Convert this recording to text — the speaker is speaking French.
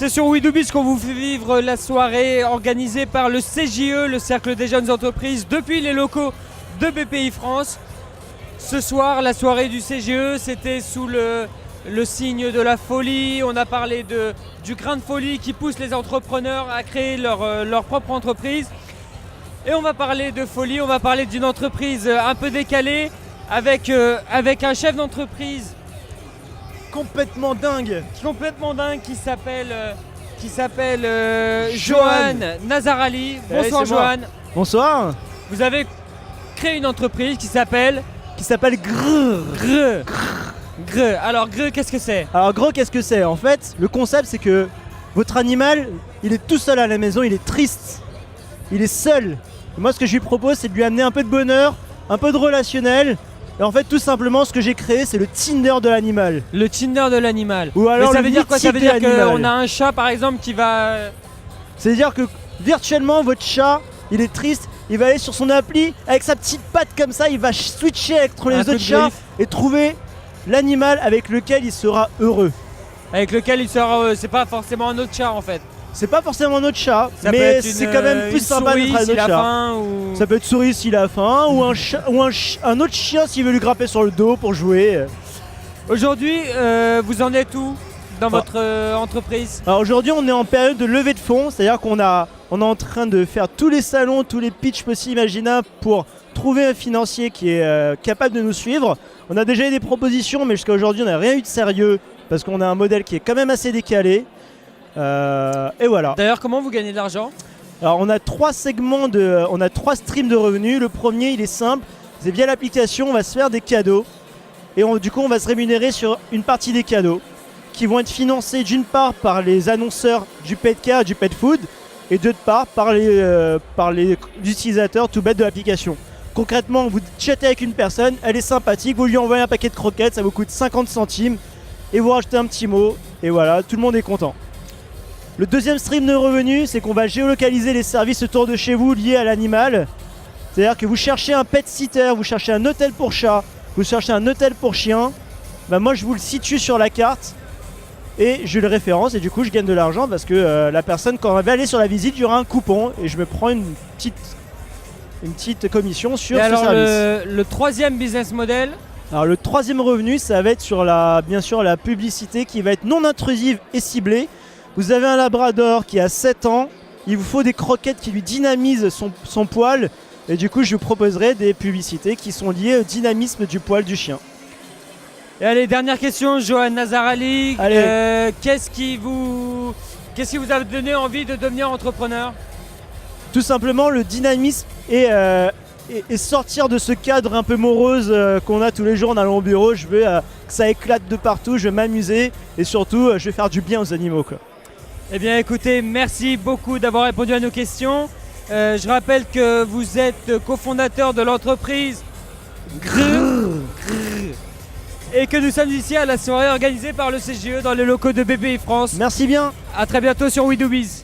C'est sur WeDoBiz qu'on vous fait vivre la soirée organisée par le CJE, le Cercle des Jeunes Entreprises, depuis les locaux de BPI France. Ce soir, la soirée du CJE, c'était sous le signe de la folie. On a parlé du grain de folie qui pousse les entrepreneurs à créer leur propre entreprise. Et on va parler de folie, on va parler d'une entreprise un peu décalée avec un chef d'entreprise Complètement dingue. qui s'appelle Johan Nazarali. Bonsoir c'est moi. Johan. Bonsoir. Vous avez créé une entreprise qui s'appelle Grrr. Grrr. Alors Grrr, qu'est-ce que c'est? Alors gros, qu'est-ce que c'est? En fait, le concept c'est que votre animal, il est tout seul à la maison, il est triste. Il est seul. Et moi, ce que je lui propose, c'est de lui amener un peu de bonheur, un peu de relationnel. Et en fait, tout simplement, ce que j'ai créé, c'est le Tinder de l'animal. Le Tinder de l'animal. Ou alors mais ça le veut dire quoi? Ça veut mythique dire de l'animal. qu'on a un chat par exemple qui va... C'est-à-dire que virtuellement, votre chat, il est triste. Il va aller sur son appli, avec sa petite patte comme ça, il va switcher entre les Un coup autres de chats griffe. et trouver l'animal avec lequel il sera heureux. Avec lequel il sera... c'est pas forcément un autre chat en fait. C'est pas forcément un autre chat, Ça peut mais être c'est quand même plus sympa d'être un s'il autre a chat. faim ou... Ça peut être souris s'il a faim, ou un autre chien s'il veut lui grimper sur le dos pour jouer. Aujourd'hui, vous en êtes où dans votre entreprise? Alors aujourd'hui, on est en période de levée de fonds, c'est-à-dire on est en train de faire tous les salons, tous les pitchs possibles imaginables pour trouver un financier qui est capable de nous suivre. On a déjà eu des propositions, mais jusqu'à aujourd'hui, on n'a rien eu de sérieux parce qu'on a un modèle qui est quand même assez décalé. Et voilà. D'ailleurs, comment vous gagnez de l'argent? Alors on a trois streams de revenus. Le premier, il est simple, c'est via l'application, on va se faire des cadeaux et du coup on va se rémunérer sur une partie des cadeaux qui vont être financés d'une part par les annonceurs du pet care, du pet food, et d'autre part par les utilisateurs tout bêtes de l'application. Concrètement, vous chattez avec une personne, elle est sympathique, vous lui envoyez un paquet de croquettes, ça vous coûte 50 centimes et vous rajoutez un petit mot et voilà, tout le monde est content. Le deuxième stream de revenus, c'est qu'on va géolocaliser les services autour de chez vous liés à l'animal. C'est-à-dire que vous cherchez un pet sitter, vous cherchez un hôtel pour chat, vous cherchez un hôtel pour chien. Bah moi je vous le situe sur la carte et je le référence et du coup je gagne de l'argent parce que la personne quand elle va aller sur la visite, il y aura un coupon et je me prends une petite commission sur Et ce alors service. le troisième business model, Alors le troisième revenu, ça va être sur bien sûr la publicité qui va être non intrusive et ciblée. Vous avez un labrador qui a 7 ans, il vous faut des croquettes qui lui dynamisent son poil et du coup je vous proposerai des publicités qui sont liées au dynamisme du poil du chien. et allez, dernière question, Johan Nazarali. Allez. Qu'est-ce qui vous a donné envie de devenir entrepreneur? Tout simplement le dynamisme et sortir de ce cadre un peu morose qu'on a tous les jours en allant au bureau. Je veux que ça éclate de partout, je vais m'amuser et surtout je vais faire du bien aux animaux, quoi. Eh bien écoutez, merci beaucoup d'avoir répondu à nos questions. Je rappelle que vous êtes cofondateur de l'entreprise Grrr. Et que nous sommes ici à la soirée organisée par le CGE dans les locaux de BPI France. Merci bien. A très bientôt sur WeDoBiz.